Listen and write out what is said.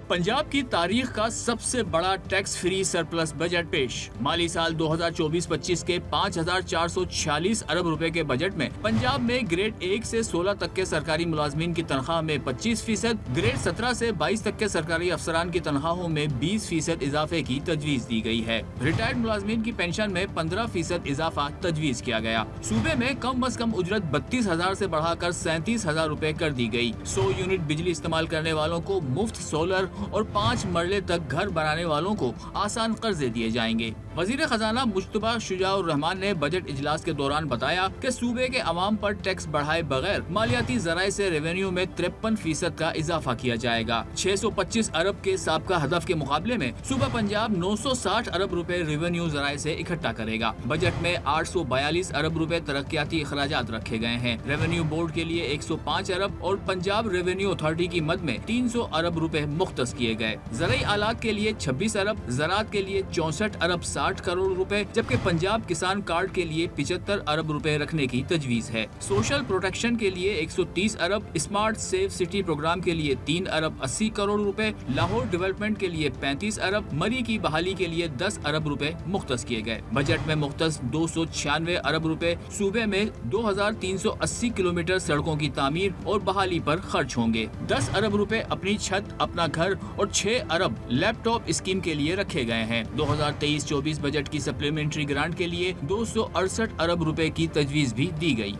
पंजाब की तारीख का सबसे बड़ा टैक्स फ्री सरप्लस बजट पेश। माली साल 2024-25 के 5,446 अरब रुपए के बजट में पंजाब में ग्रेड 1 से 16 तक के सरकारी मुलाजमीन की तनख्वाह में 25%, ग्रेड 17 से 22 तक के सरकारी अफसरान की तनख्वाहों में 20% इजाफे की तजवीज दी गई है। रिटायर्ड मुलाजमीन की पेंशन में 15% इजाफा तजवीज किया गया। सूबे में कम अज कम उजरत 32,000 से बढ़ाकर 37,000 रुपए कर दी गई। 100 यूनिट बिजली इस्तेमाल करने वालों को मुफ्त सोलर और 5 मरले तक घर बनाने वालों को आसान कर्जे दिए जाएंगे। वजीर खजाना मुश्तबा शुजाउर रहमान ने बजट इजलास के दौरान बताया कि सूबे के अवाम पर टैक्स बढ़ाए बगैर मालियाती जराए से रेवेन्यू में 53% का इजाफा किया जाएगा। 625 अरब के साबका हदफ के मुकाबले में सूबा पंजाब 960 अरब रुपए रेवेन्यू जराए से इकट्ठा करेगा। बजट में 842 अरब रुपए तरक्याती अखराजात रखे गए हैं। रेवेन्यू बोर्ड के लिए 105 अरब और पंजाब रेवेन्यू अथॉरिटी की मद में 300 अरब रुपए मुख्तस किए गए। ज़राई आलात के लिए 26 अरब, ज़राअत के लिए 64 अरब 60 करोड़ रुपए, जबकि पंजाब किसान कार्ड के लिए 75 अरब रुपए रखने की तजवीज है। सोशल प्रोटेक्शन के लिए 130 अरब, स्मार्ट सेफ सिटी प्रोग्राम के लिए 3 अरब 80 करोड़ रुपए, लाहौर डेवलपमेंट के लिए 35 अरब, मरी की बहाली के लिए 10 अरब रुपए मुख्तस किए गए। बजट में मुख्तस 296 अरब रुपए सूबे में 2380 किलोमीटर सड़कों की तामीर और बहाली पर खर्च होंगे। 10 अरब रुपए अपनी छत, अपना घर और 6 अरब लैपटॉप स्कीम के लिए रखे गए हैं। 2023-24 बजट की सप्लीमेंट्री ग्रांट के लिए 268 अरब रुपए की तजवीज भी दी गई।